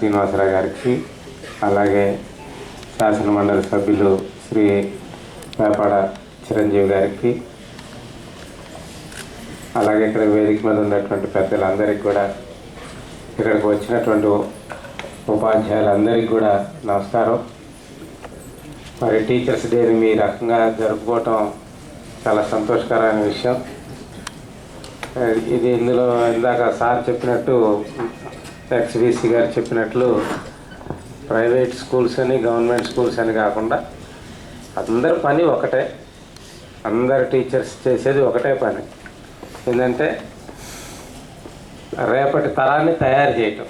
శ్రీనివాసరావు గారికి, అలాగే శాసన మండలి సభ్యులు శ్రీ వేపాడ చిరంజీవి గారికి, అలాగే ఇక్కడ వేదిక మీద ఉన్నటువంటి పెద్దలందరికీ కూడా, ఇక్కడికి వచ్చినటువంటి ఉపాధ్యాయులందరికీ కూడా నమస్కారం. మరి టీచర్స్ డేని మీ రకంగా జరుపుకోవటం చాలా సంతోషకరమైన విషయం. ఇది ఇందులో ఇందాక సార్ చెప్పినట్టు, ఎక్స్బీసీ గారు చెప్పినట్లు, ప్రైవేట్ స్కూల్స్ అని గవర్నమెంట్ స్కూల్స్ అని కాకుండా అందరి పని ఒకటే, అందరు టీచర్స్ చేసేది ఒకటే పని. ఏంటంటే రేపటి తరాన్ని తయారు చేయటం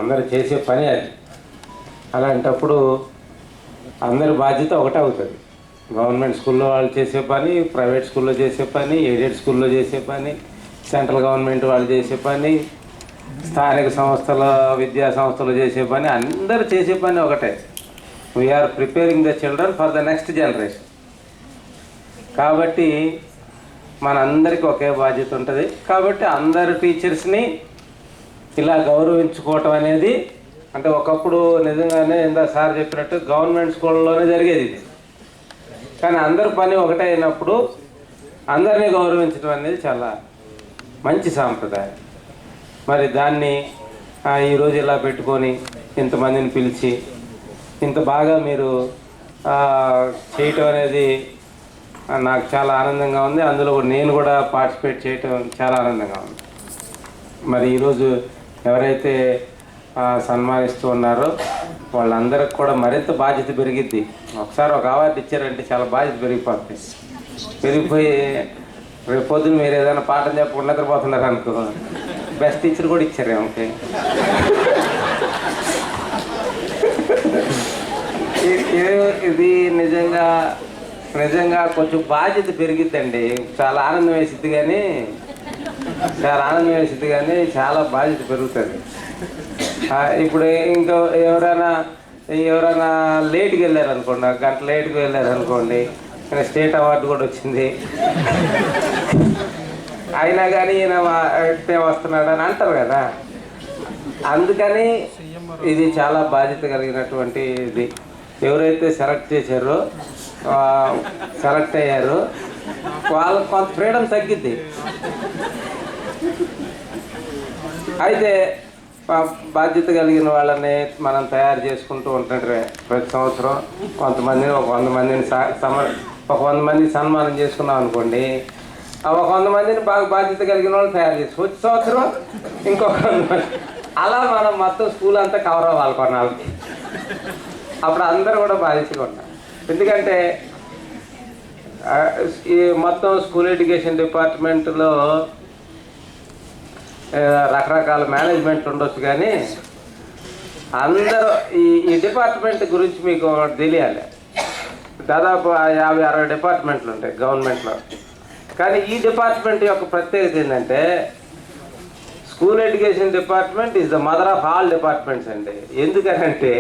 అందరు చేసే పని అది. అలాంటప్పుడు అందరి బాధ్యత ఒకటే అవుతుంది. గవర్నమెంట్ స్కూల్లో వాళ్ళు చేసే పని, ప్రైవేట్ స్కూల్లో చేసే పని, ఎయిడెడ్ స్కూల్లో చేసే పని, సెంట్రల్ గవర్నమెంట్ వాళ్ళు చేసే పని, స్థానిక సంస్థల విద్యా సంస్థలు చేసే పని, అందరూ చేసే పని ఒకటే. We are preparing the children for the next generation. కాబట్టి మనందరికీ ఒకే బాధ్యత ఉంటుంది. కాబట్టి అందరు టీచర్స్ని ఇలా గౌరవించుకోవటం అనేది, అంటే ఒకప్పుడు నిజంగానే ఇందా సార్ చెప్పినట్టు గవర్నమెంట్ స్కూళ్ళలోనే జరిగేది ఇది. కానీ అందరి పని ఒకటే అయినప్పుడు అందరినీ గౌరవించడం అనేది చాలా మంచి సాంప్రదాయం. మరి దాన్ని ఈరోజు ఇలా పెట్టుకొని ఇంతమందిని పిలిచి ఇంత బాగా మీరు చేయటం అనేది నాకు చాలా ఆనందంగా ఉంది. అందులో నేను కూడా పార్టిసిపేట్ చేయటం చాలా ఆనందంగా ఉంది. మరి ఈరోజు ఎవరైతే సన్మానిస్తూ ఉన్నారో వాళ్ళందరికి కూడా మరింత బాధ్యత పెరిగిద్ది. ఒకసారి ఒక అవార్డు ఇచ్చారంటే చాలా బాధ్యత పెరిగిపోతుంది. పెరిగిపోయి రేపు పొద్దున్న మీరు ఏదైనా పాఠం చెప్పకుండా నిద్రపోతున్నారు అనుకో, బెస్ట్ టీచర్ కూడా ఇచ్చారు ఏమిటి. ఇది నిజంగా కొంచెం బాధ్యత పెరిగిద్దండి. చాలా ఆనందం వేసిద్ది కానీ చాలా బాధ్యత పెరుగుతుంది. ఇప్పుడు ఇంకా ఎవరైనా లేట్కి వెళ్ళారనుకోండి, గంట లేట్కి వెళ్ళారనుకోండి, స్టేట్ అవార్డు కూడా వచ్చింది, అయినా కానీ ఈయన వస్తున్నాడు అని అంటారు కదా. అందుకని ఇది చాలా బాధ్యత కలిగినటువంటి ఇది. ఎవరైతే సెలెక్ట్ అయ్యారో వాళ్ళకి కొంత ఫ్రీడమ్ తగ్గిద్ది. అయితే బాధ్యత కలిగిన వాళ్ళని మనం తయారు చేసుకుంటూ ఉంటుంటే ప్రతి సంవత్సరం కొంతమందిని ఒక 100 మందిని సన్మానం చేసుకున్నాం అనుకోండి, ఒక 100 మందిని బాగా బాధ్యత కలిగిన వాళ్ళు తయారు చేసుకో, వచ్చే సంవత్సరం ఇంకొక 100 మంది, అలా మనం మొత్తం స్కూల్ అంతా కవర్ అవ్వాలి కొన్నాళ్ళకి. అప్పుడు అందరూ కూడా బాధ్యతగా ఉంటారు. ఎందుకంటే ఈ మొత్తం స్కూల్ ఎడ్యుకేషన్ డిపార్ట్మెంట్లో రకరకాల మేనేజ్మెంట్ ఉండొచ్చు, కానీ అందరూ ఈ డిపార్ట్మెంట్ గురించి మీకు తెలియాలి. దాదాపు 50-60 డిపార్ట్మెంట్లు ఉంటాయి గవర్నమెంట్లో. కానీ ఈ డిపార్ట్మెంట్ యొక్క ప్రత్యేకత ఏంటంటే, school education department is the mother of all departments అండి. ఎందుకనంటే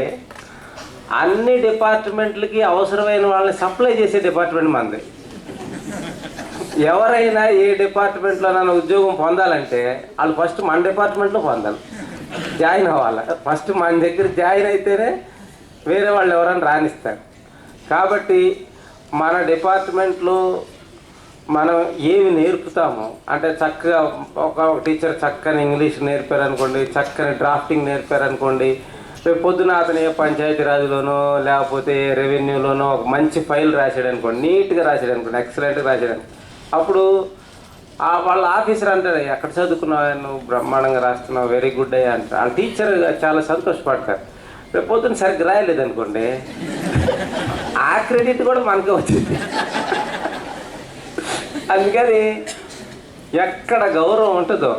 అన్ని డిపార్ట్మెంట్లకి అవసరమైన వాళ్ళని సప్లై చేసే డిపార్ట్మెంట్ మనది. ఎవరైనా ఏ డిపార్ట్మెంట్లోనైనా ఉద్యోగం పొందాలంటే వాళ్ళు ఫస్ట్ మన డిపార్ట్మెంట్లో పొందాలి, జాయిన్ అవ్వాలి. ఫస్ట్ మన దగ్గర జాయిన్ అయితేనే వేరే వాళ్ళు ఎవరైనా రాణిస్తారు. కాబట్టి మన డిపార్ట్మెంట్లో మనం ఏమి నేర్పుతామో, అంటే చక్కగా ఒక టీచర్ చక్కని ఇంగ్లీష్ నేర్పారనుకోండి, చక్కని డ్రాఫ్టింగ్ నేర్పారనుకోండి, రేపు పొద్దున అతను ఏ పంచాయతీరాజ్లోనో లేకపోతే రెవెన్యూలోనో ఒక మంచి ఫైల్ రాశాడు అనుకోండి, నీట్గా రాశాడు అనుకోండి, ఎక్సలెంట్గా రాశాడు అనుకోండి, అప్పుడు వాళ్ళ ఆఫీసర్ అంటారు, ఎక్కడ చదువుకున్నావు నువ్వు, బ్రహ్మాండంగా రాస్తున్నావు, వెరీ గుడ్ అయ్యా అంటారు. ఆ టీచర్ చాలా సంతోషపడతారు. రేపు పొద్దున్న సరిగ్గా రాయలేదు అనుకోండి, ఆ క్రెడిట్ కూడా మనకే వచ్చింది. అందుకని ఎక్కడ గౌరవం ఉంటుందో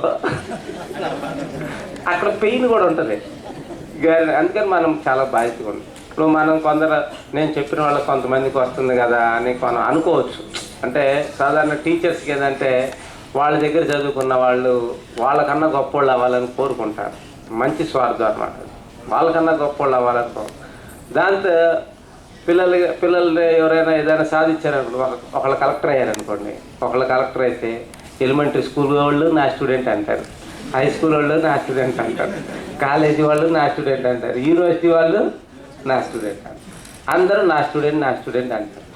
అక్కడ పెయిన్ కూడా ఉంటుంది. అందుకని మనం చాలా బాధ్యతగా ఉంది. ఇప్పుడు మనం నేను చెప్పిన వాళ్ళకి కొంతమందికి వస్తుంది కదా అని మనం అనుకోవచ్చు. అంటే సాధారణ టీచర్స్కి ఏంటంటే వాళ్ళ దగ్గర చదువుకున్న వాళ్ళు వాళ్ళకన్నా గొప్పోళ్ళు అవ్వాలని కోరుకుంటారు. మంచి స్వార్థం అన్నమాట. వాళ్ళకన్నా గొప్పోళ్ళు అవ్వాలనుకో. దాంతో పిల్లలు ఎవరైనా ఏదైనా సాధించారనుకో, ఒకళ్ళు కలెక్టర్ అయ్యారనుకోండి, ఒకళ్ళు కలెక్టర్ అయితే ఎలిమెంటరీ స్కూల్ వాళ్ళు నా స్టూడెంట్ అంటారు, హై స్కూల్ వాళ్ళు నా స్టూడెంట్ అంటారు, కాలేజీ వాళ్ళు నా స్టూడెంట్ అంటారు, యూనివర్సిటీ వాళ్ళు నా స్టూడెంట్ అంటారు, అందరూ నా స్టూడెంట్ నా స్టూడెంట్ అంటారు.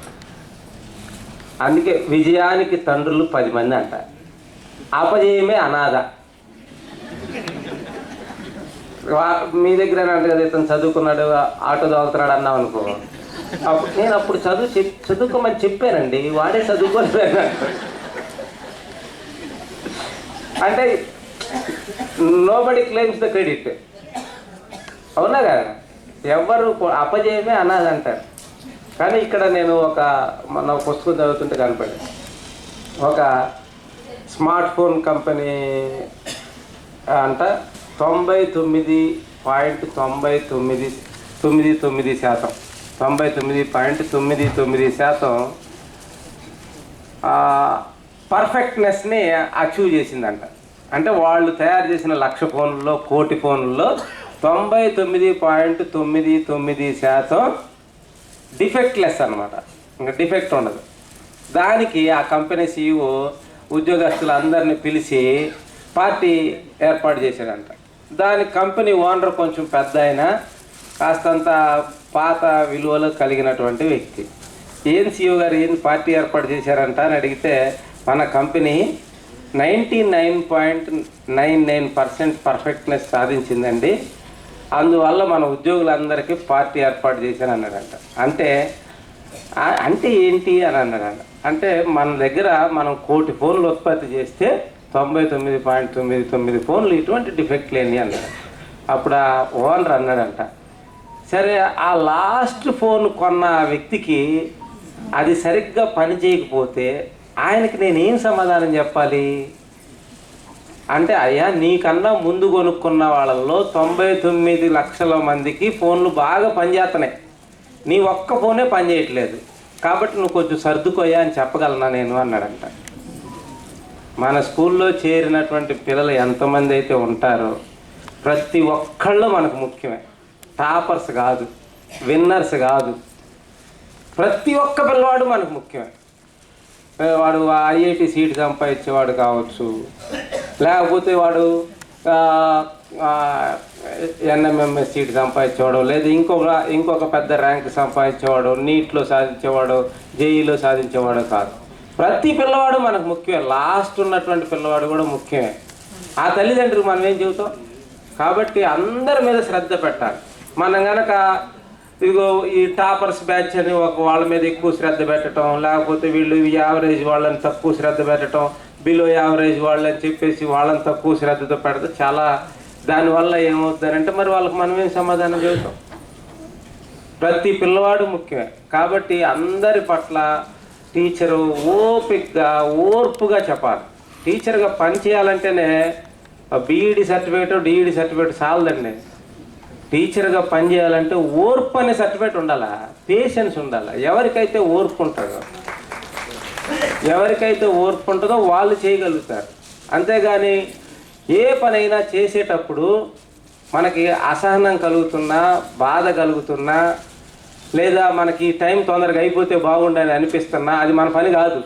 అందుకే విజయానికి తండ్రులు 10 మంది అంటారు, అపజయమే అనాథ. మీ దగ్గర అంటే కదా ఇతను చదువుకున్నాడు ఆటో తోలుతున్నాడు అన్నాం అనుకో, అప్పుడు నేను అప్పుడు చదువుకోమని చెప్పానండి, వాడే చదువుకోలేదు అంటే నోబడి క్లెయిమ్స్ ద క్రెడిట్. అవునా కదా, ఎవరు అపజయమే అనాథ అంటారు. కానీ ఇక్కడ నేను మన పుస్తకం చదువుతుంటే కనపడి ఒక స్మార్ట్ ఫోన్ కంపెనీ అంట 99.99% పర్ఫెక్ట్నెస్ని అచీవ్ చేసిందంట. అంటే వాళ్ళు తయారు చేసిన 1,00,000 ఫోన్లలో 1,00,00,000 ఫోన్లలో 99.99% డిఫెక్ట్లెస్ అనమాట, ఇంకా డిఫెక్ట్ ఉండదు. దానికి ఆ కంపెనీ CEO ఉద్యోగస్తులందరినీ పిలిచి పార్టీ ఏర్పాటు చేశాడంట. దాని కంపెనీ ఓనర్ కొంచెం పెద్ద అయినా కాస్తంత పాత విలువలు కలిగినటువంటి వ్యక్తి. ఏం CEO గారు ఏం పార్టీ ఏర్పాటు చేశారంట అని అడిగితే, మన కంపెనీ 99.99% పర్ఫెక్ట్నెస్ సాధించిందండి, అందువల్ల మన ఉద్యోగులందరికీ పార్టీ ఏర్పాటు చేశాను అన్నాడంట. అంటే ఏంటి అని అన్నాడంట. అంటే మన దగ్గర మనం 1,00,00,000 ఫోన్లు ఉత్పత్తి చేస్తే 99.99 ఫోన్లు ఇటువంటి డిఫెక్ట్ లేని అన్నాడు. అప్పుడు ఆ ఓనర్ అన్నాడంట, సరే ఆ లాస్ట్ ఫోన్ కొన్న వ్యక్తికి అది సరిగ్గా పని చేయకపోతే ఆయనకి నేనేం సమాధానం చెప్పాలి అంటే, అయ్యా నీకన్నా ముందు కొనుక్కున్న వాళ్ళల్లో 99 లక్షల మందికి ఫోన్లు బాగా పనిచేస్తున్నాయి, నీ ఒక్క ఫోనే పనిచేయట్లేదు, కాబట్టి నువ్వు కొంచెం సర్దుకోయా అని చెప్పగలనా నేను అన్నాడంట. మన స్కూల్లో చేరినటువంటి పిల్లలు ఎంతమంది అయితే ఉంటారో ప్రతి ఒక్కళ్ళు మనకు ముఖ్యమే. టాపర్స్ కాదు, విన్నర్స్ కాదు, ప్రతి ఒక్క పిల్లవాడు మనకు ముఖ్యమే. వాడు IIT సీట్ సంపాదించేవాడు కావచ్చు, లేకపోతే వాడు NMMS సీట్ సంపాదించేవాడు, లేదా ఇంకొక పెద్ద ర్యాంక్ సంపాదించేవాడు, నీట్లో సాధించేవాడు, JEEలో సాధించేవాడు కాదు. ప్రతి పిల్లవాడు మనకు ముఖ్యమే, లాస్ట్ ఉన్నటువంటి పిల్లవాడు కూడా ముఖ్యమే. ఆ తల్లిదండ్రులకు మనం ఏం చెబుతాం? కాబట్టి అందరి మీద శ్రద్ధ పెట్టాలి. మనం కనుక ఇదిగో ఈ టాపర్స్ బ్యాచ్ అని వాళ్ళ మీద ఎక్కువ శ్రద్ధ పెట్టడం, లేకపోతే వీళ్ళు యావరేజ్ వాళ్ళని తక్కువ శ్రద్ధ పెట్టడం, బిలో యావరేజ్ వాళ్ళని చెప్పేసి వాళ్ళని తక్కువ శ్రద్ధతో పెడితే చాలా దానివల్ల ఏమవుతుందంటే మరి వాళ్ళకి మనం ఏం సమాధానం చెబుతాం? ప్రతి పిల్లవాడు ముఖ్యమే. కాబట్టి అందరి పట్ల టీచరు ఓర్పుగా చెప్పాలి. టీచర్గా పని చేయాలంటేనే BEd సర్టిఫికేట్ DEd సర్టిఫికేట్ చాలదండి. టీచర్గా పని చేయాలంటే ఓర్పు అనే సర్టిఫికేట్ ఉండాలా, పేషెన్స్ ఉండాలి. ఎవరికైతే ఓర్పు ఉంటుందో వాళ్ళు చేయగలుగుతారు. అంతేగాని ఏ పనైనా చేసేటప్పుడు మనకి అసహనం కలుగుతున్నా, బాధ కలుగుతున్నా, లేదా మనకి టైం తొందరగా అయిపోతే బాగుండని అనిపిస్తున్నా అది మన పని కాదు.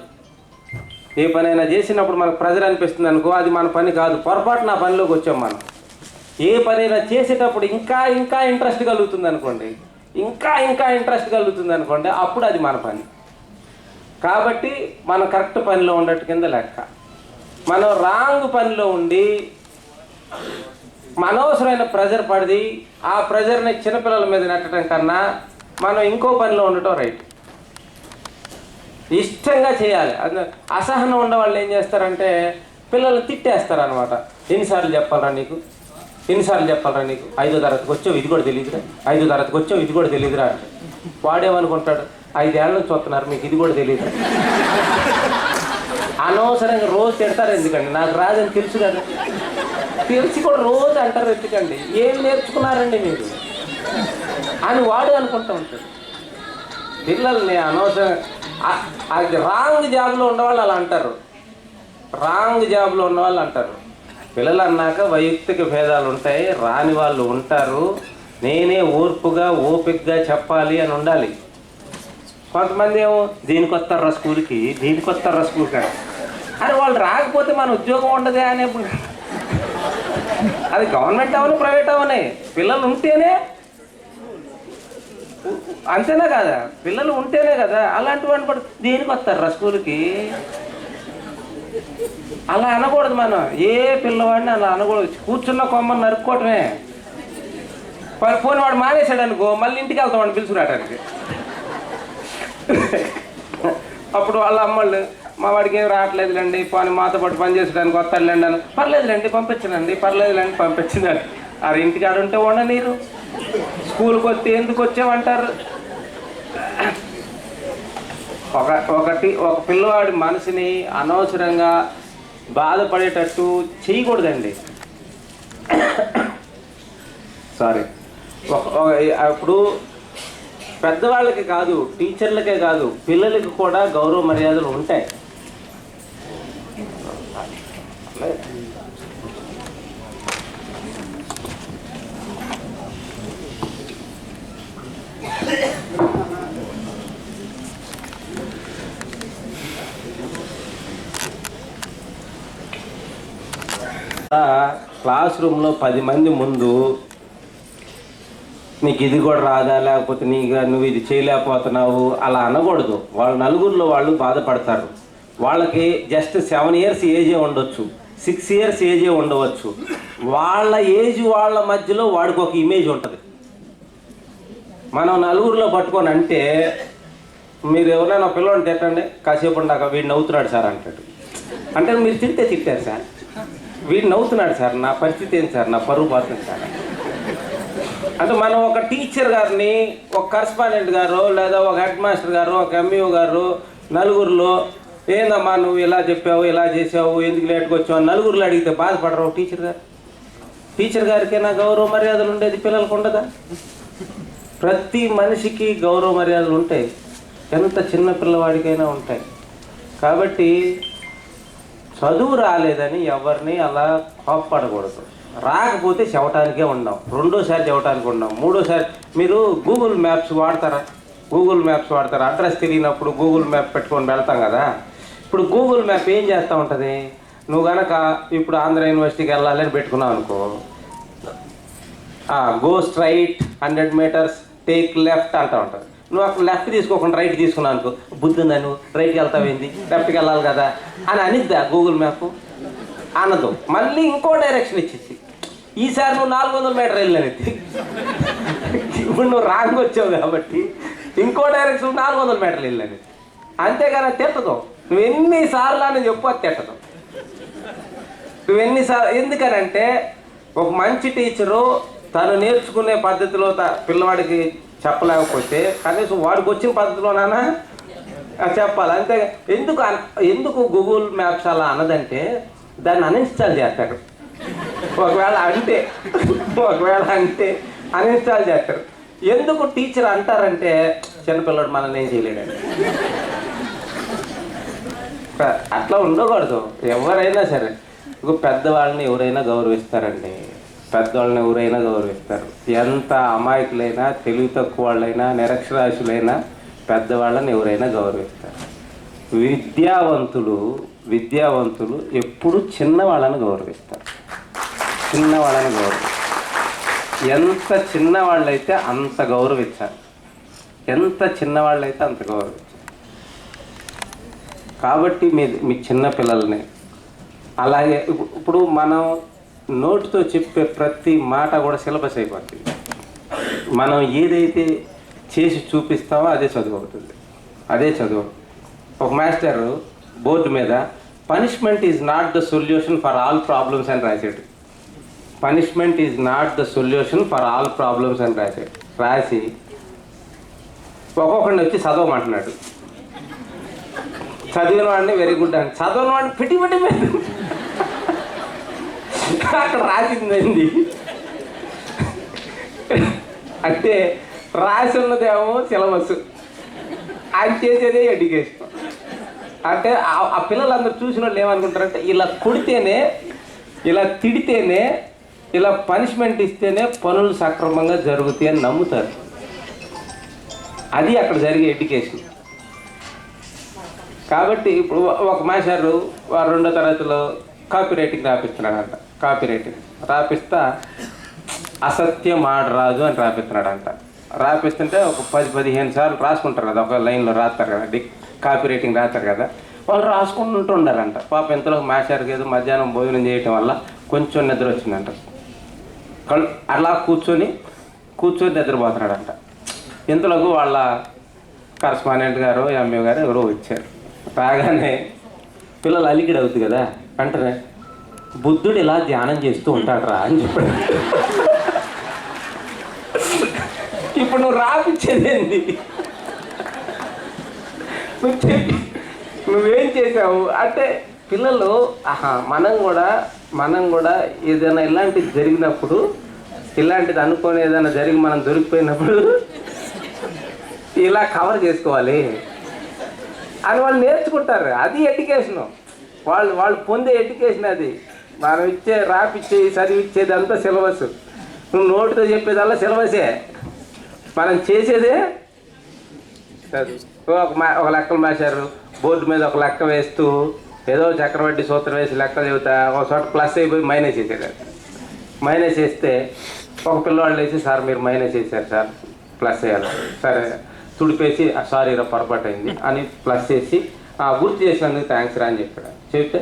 ఏ పనైనా చేసినప్పుడు మనకు ప్రెజర్ అనిపిస్తుంది అనుకో, అది మన పని కాదు, పొరపాటు నా పనిలోకి వచ్చాం మనం. ఏ పనైనా చేసేటప్పుడు ఇంకా ఇంట్రెస్ట్ కలుగుతుంది అనుకోండి, ఇంకా ఇంట్రెస్ట్ కలుగుతుంది అనుకోండి, అప్పుడు అది మన పని. కాబట్టి మనం కరెక్ట్ పనిలో ఉండట్టు కింద లెక్క. మనం రాంగ్ పనిలో ఉండి అనవసరమైన ప్రెజర్ పడి ఆ ప్రెజర్ని చిన్నపిల్లల మీద నెట్టడం కన్నా మనం ఇంకో పనిలో ఉండటం రైట్. ఇష్టంగా చేయాలి. అసహనం ఉండేవాళ్ళు ఏం చేస్తారంటే పిల్లలు తిట్టేస్తారు అనమాట. ఎన్నిసార్లు చెప్పాలరా నీకు 5వ తరగతికి వచ్చావు ఇది కూడా తెలియదురా, 5వ తరగతికి వచ్చావు ఇది కూడా తెలియదురా. వాడేమనుకుంటాడు, 5 ఏళ్ళ నుంచి వస్తున్నారు మీకు ఇది కూడా తెలియదు. అనవసరంగా రోజు తిడతారు. ఎందుకండి? నాకు రాదని తెలుసు కదా, తెలిసి కూడా రోజు అంటారు. ఎందుకండి? ఏం నేర్చుకున్నారండి మీరు అని వాడు అనుకుంటూ ఉంటాడు. పిల్లల్ని అనవసరం అది రాంగ్ జాబ్లో ఉన్నవాళ్ళు అలా అంటారు. పిల్లలు అన్నాక వైయక్తిక భేదాలు ఉంటాయి, రాని వాళ్ళు ఉంటారు. నేనే ఓర్పుగా ఓపికగా చెప్పాలి అని ఉండాలి. కొంతమంది ఏమో దీనికి వస్తారా స్కూల్కి అని వాళ్ళు రాకపోతే మన ఉద్యోగం ఉండదే అనే అది గవర్నమెంట్ అవని ప్రైవేట్ అవని పిల్లలు ఉంటేనే, అంతేనా కదా, పిల్లలు ఉంటేనే కదా. అలాంటి వాడిని కూడా దేనికి వస్తారు స్కూల్కి? అలా అనకూడదు మనం. ఏ పిల్లవాడిని అలా అనకూడదు. కూర్చున్న కొమ్మని నరుక్కోవటమే. పోనీ వాడు మానేశాడు అనుకో, మళ్ళీ ఇంటికి వెళ్తాం వాడిని పిలుచుకురావడానికి. అప్పుడు వాళ్ళ అమ్మళ్ళు, మా వాడికి ఏం రావట్లేదులేండి, పోనీ మాతో పాటు పని చేసడానికి వస్తాడులేండి అని. పర్లేదులేండి పంపించనండి, పర్లేదులేండి పంపించిందండి. ఆ ఇంటికి ఆడుంటే ఉండనీరు, స్కూల్కి వస్తే ఎందుకు వచ్చామంటారు. ఒక పిల్లవాడి మనసుని అనవసరంగా బాధపడేటట్టు చేయకూడదండి. సారీ. అప్పుడు పెద్దవాళ్ళకి కాదు, టీచర్లకే కాదు, పిల్లలకి కూడా గౌరవ మర్యాదలు ఉంటాయి. క్లాస్ రూమ్లో 10 మంది ముందు నీకు ఇది కూడా రాదా, లేకపోతే నువ్వు ఇది చేయలేకపోతున్నావు అలా అనకూడదు. వాళ్ళ నలుగురిలో వాళ్ళు బాధపడతారు. వాళ్ళకి జస్ట్ 7 years ఏజే ఉండొచ్చు, 6 years ఏజే ఉండవచ్చు. వాళ్ళ ఏజ్ వాళ్ళ మధ్యలో వాడికి ఒక ఇమేజ్ ఉంటుంది. మనం నలుగురిలో పట్టుకొని అంటే, మీరు ఎవరైనా పిల్లవాడిని తిట్టండి, కాసేపు ఉండాక వీడు నవ్వుతున్నాడు సార్ అంటాడు. అంటే మీరు తిట్టారు సార్, వీడు నవ్వుతున్నాడు సార్, నా పరిస్థితి ఏంటి సార్, నా పరువు పోతుంది సార్. అంటే మనం ఒక టీచర్ గారిని, ఒక కరస్పాండెంట్ గారు, లేదా ఒక హెడ్ మాస్టర్ గారు, ఒక ఎంఈఓ గారు నలుగురిలో ఏందమ్మా నువ్వు ఇలా చెప్పావు, ఇలా చేసావు, ఎందుకు లేట్గా వచ్చావు నలుగురిలో అడిగితే బాధపడరు టీచర్ గారు. టీచర్ గారికైనా గౌరవ మర్యాదలు ఉండేది, పిల్లలకు ఉండదా? ప్రతి మనిషికి గౌరవ మర్యాదలు ఉంటాయి, ఎంత చిన్న పిల్లవాడికైనా ఉంటాయి. కాబట్టి చదువు రాలేదని ఎవరిని అలా కోప్పడకూడదు. రాకపోతే చెవటానికే ఉన్నాం, రెండోసారి చెవటానికి ఉన్నాం, మూడోసారి. మీరు గూగుల్ మ్యాప్స్ వాడతారా? అడ్రస్ తెలియనప్పుడు గూగుల్ మ్యాప్ పెట్టుకొని వెళ్తాం కదా. ఇప్పుడు గూగుల్ మ్యాప్ ఏం చేస్తూ ఉంటుంది, నువ్వు కనుక ఇప్పుడు ఆంధ్ర యూనివర్సిటీకి వెళ్ళాలని పెట్టుకున్నావు అనుకో, go straight 100 meters take left అంటూ ఉంటుంది. నువ్వు అక్కడ లెఫ్ట్ తీసుకోకుండా రైట్ తీసుకున్నావు అనుకో, బుద్ధి ఉందా నువ్వు రైట్కి వెళ్తావేంది, లెఫ్ట్కి వెళ్ళాలి కదా అని అనిద్దా గూగుల్ మ్యాప్? అనదు. మళ్ళీ ఇంకో డైరెక్షన్ ఇచ్చేసి, ఈసారి నువ్వు 400 meter వెళ్ళనిద్ది. ఇప్పుడు నువ్వు రాంగ్ వచ్చావు కాబట్టి ఇంకో డైరెక్షన్ 400 meter వెళ్ళనిద్ది. అంతేగాని తిట్టదు. నువ్వు ఎన్నిసార్లు అని చెప్పు, అది తిట్టదు. నువ్వు ఎన్నిసార్లు, ఎందుకనంటే ఒక మంచి టీచరు తను నేర్చుకునే పద్ధతిలో పిల్లవాడికి చెప్పలేకపోతే కనీసం వాడికి వచ్చిన పద్ధతిలోనైనా చెప్పాలి. అంతే. ఎందుకు గూగుల్ మ్యాప్స్ అలా అన్నదంటే దాన్ని అన్ఇన్స్టాల్ చేస్తాడు. ఒకవేళ అంటే అన్ఇన్స్టాల్ చేస్తారు. ఎందుకు టీచర్ అంటారంటే చిన్నపిల్లడు మనల్ని ఏం చేయలేడండి. అట్లా ఉండకూడదు. ఎవరైనా సరే పెద్దవాళ్ళని ఎవరైనా గౌరవిస్తారండి. ఎంత అమాయకులైనా, తెలివి తక్కువ వాళ్ళైనా, నిరక్షరాస్యులైనా పెద్దవాళ్ళని ఎవరైనా గౌరవిస్తారు. విద్యావంతులు ఎప్పుడు చిన్నవాళ్ళని గౌరవిస్తారు. ఎంత చిన్నవాళ్ళైతే అంత గౌరవించాలి. కాబట్టి మీ చిన్న పిల్లల్ని అలాగే ఇప్పుడు మనం నోటితో చెప్పే ప్రతి మాట కూడా సిలబస్ అయిపోతుంది. మనం ఏదైతే చేసి చూపిస్తామో అదే చదువు అవుతుంది. ఒక మాస్టర్ బోర్డు మీద punishment is not the solution for all problems అని రాసాడు. రాసి ఒక్కొక్కడిని వచ్చి చదవమంటున్నాడు. చదివిన వాడిని వెరీ గుడ్ అని, చదవని వాడిని పెట్టి మీద అక్కడ రాసిందండి. అంటే రాసి ఉన్నదేమో సిలబస్, ఆయన చేసేదే ఎడ్యుకేషన్. అంటే ఆ పిల్లలందరూ చూసిన వాళ్ళు ఏమనుకుంటారంటే ఇలా కొడితేనే, ఇలా తిడితేనే, ఇలా పనిష్మెంట్ ఇస్తేనే పనులు సక్రమంగా జరుగుతాయి అని నమ్ముతారు. అది అక్కడ జరిగే ఎడ్యుకేషన్. కాబట్టి ఇప్పుడు ఒక మాస్టారు 2వ తరగతిలో కాపీ రైటింగ్ రాపిస్తున్నాడంట. కాపీ రైటింగ్ రాపిస్తా అసత్యం ఆడరాదు అని రాపిస్తున్నాడంట. రాపిస్తుంటే ఒక 10-15 సార్లు రాసుకుంటారు కదా, ఒక లైన్లో రాస్తారు కదా, కాపీ రైటింగ్ రాస్తారు కదా, వాళ్ళు రాసుకుంటుండారంట. పాప ఇంతలో మాస్టర్కి ఏదో మధ్యాహ్నం భోజనం చేయటం వల్ల కొంచెం నిద్ర వచ్చిందంట. అలా కూర్చొని నిద్రపోతున్నాడంట. ఇంతలోకి వాళ్ళ కరస్పాండెంట్ గారు, ఎంఏ గారు ఎవరో వచ్చారు. రాగానే పిల్లలు అలికిడి అవుతుంది కదా, వెంటనే బుద్ధుడు ఇలా ధ్యానం చేస్తూ ఉంటాడురా అని చెప్పాడు. ఇప్పుడు నువ్వు రాపిచ్చేదేంది, నువ్వేం చేసావు అంటే పిల్లలు మనం కూడా ఏదైనా ఇలాంటిది జరిగినప్పుడు, ఇలాంటిది అనుకొని ఏదైనా జరిగి మనం దొరికిపోయినప్పుడు ఇలా కవర్ చేసుకోవాలి అని వాళ్ళు నేర్చుకుంటారు. అది ఎడ్యుకేషను, వాళ్ళు పొందే ఎడ్యుకేషన్ అది. మనం రాపిచ్చే చదివిచ్చేది అంతా సిలబస్, నువ్వు నోటితో చెప్పేదల్లా సిలబసే, మనం చేసేదే ఒక లెక్కలు మాస్టారు బోర్డు మీద ఒక లెక్క వేస్తూ ఏదో చక్రవడ్డీ సూత్రం వేసి లెక్కలు చెబుతా ఒక చోట ప్లస్ అయిపోయి మైనస్ వేసేది. మైనస్ వేస్తే ఒక పిల్లవాళ్ళు వేసి, సార్ మీరు మైనస్ వేసారు సార్, ప్లస్ వేయాలి, సరే తుడిపేసి సారీ పొరపాటు అయింది అని ప్లస్ చేసి గుర్తు చేసినందుకు థ్యాంక్స్ రా అని చెప్పాడు. చెప్తే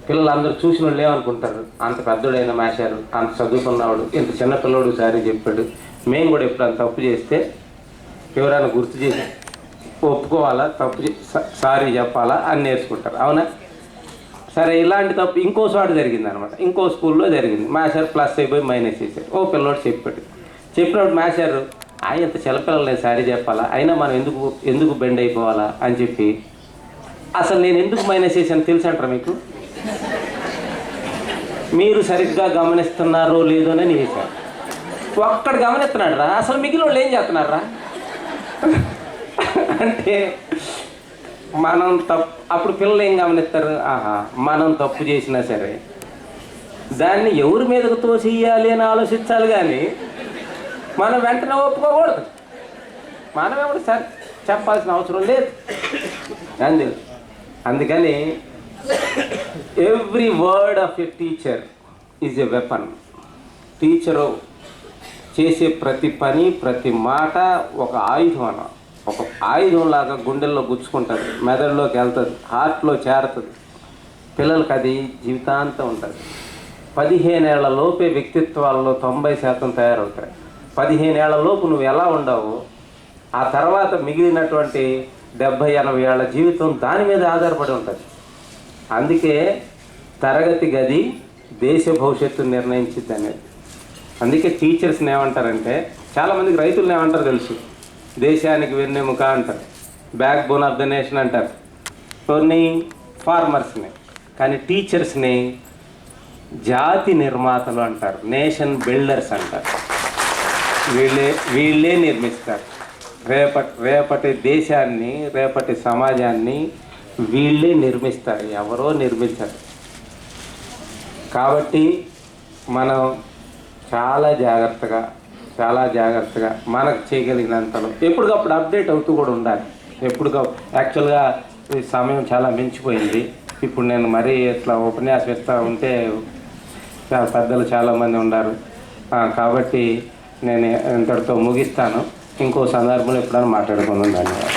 పిల్లలందరూ చూసిన వాళ్ళు ఏమనుకుంటారు, అంత పెద్దోడైన మాస్టారు, అంత చదువుకున్నవాడు, ఇంత చిన్న పిల్లోడు సారీ చెప్పాడు, మేము కూడా ఎప్పుడు అంత తప్పు చేస్తే ఎవరైనా గుర్తు చేసి ఒప్పుకోవాలా, తప్పు సారీ చెప్పాలా అని నేర్చుకుంటారు. అవునా? సరే, ఇలాంటి తప్పు ఇంకో చోట జరిగింది అనమాట. ఇంకో స్కూల్లో జరిగింది. మాస్టర్ ప్లస్ అయిపోయి మైనస్ చేశారు. ఓ పిల్లోడు చెప్పినప్పుడు మాస్టర్ ఇంత చిన్నపిల్లలు నేను సారీ చెప్పాలా, అయినా మనం ఎందుకు బెండ్ అయిపోవాలా అని చెప్పి, అసలు నేను ఎందుకు మైనస్ చేశాను తెలుసు అంటారా మీకు? మీరు సరిగ్గా గమనిస్తున్నారో లేదోనని చేశాను. ఒక్కడు గమనిస్తున్నాడు రా, అసలు మిగిలిన వాళ్ళు ఏం చేస్తున్నారా అంటే మనం అప్పుడు పిల్లలు ఏం గమనిస్తారు, మనం తప్పు చేసినా సరే దాన్ని ఎవరి మీదకు తోసేయాలి అని ఆలోచించాలి, కానీ మనం వెంటనే ఒప్పుకోకూడదు. మనం ఎవరు సార్ చెప్పాల్సిన అవసరం లేదు. అందుకని every word of a teacher is a weapon. Teacher చేసే ప్రతి పని, ప్రతి మాట ఒక ఆయుధం అన్న, ఒక ఆయుధంలాగా గుండెల్లో గుచ్చుకుంటుంది, మెదడులోకి వెళ్తుంది, హార్ట్లో చేరుతుంది. పిల్లలకి అది జీవితాంతం ఉంటుంది. 15 ఏళ్ల లోపే వ్యక్తిత్వాలలో 90% తయారవుతాయి. 15 ఏళ్ల లోపు నువ్వు ఎలా ఉండవు, ఆ తర్వాత మిగిలినటువంటి 70-80 ఏళ్ల జీవితం దాని మీద ఆధారపడి ఉంటుంది. అందుకే తరగతి గది దేశ భవిష్యత్తును నిర్ణయించింది అనేది. అందుకే టీచర్స్ని ఏమంటారంటే, చాలామందికి రైతులను ఏమంటారు తెలుసు, దేశానికి వెన్నెముక అంటారు, back bone of the nation అంటారు, కొన్ని ఫార్మర్స్ని. కానీ టీచర్స్ని జాతి నిర్మాతలు అంటారు, నేషన్ బిల్డర్స్ అంటారు. వీళ్ళే నిర్మిస్తారు రేపటి దేశాన్ని, రేపటి సమాజాన్ని వీళ్ళే నిర్మిస్తారు, ఎవరో నిర్మించారు. కాబట్టి మనం చాలా జాగ్రత్తగా మనకు చేయగలిగినంతలో ఎప్పటికప్పుడు అప్డేట్ అవుతూ కూడా ఉండాలి. యాక్చువల్గా ఈ సమయం చాలా మించిపోయింది. ఇప్పుడు నేను మరీ ఇట్లా ఉపన్యాసం ఇస్తూ ఉంటే పెద్దలు చాలామంది ఉన్నారు, కాబట్టి నేను ఇంతటితో ముగిస్తాను. ఇంకో సందర్భంలో ఎప్పుడైనా మాట్లాడుకుందాం. ధన్యవాదాలు.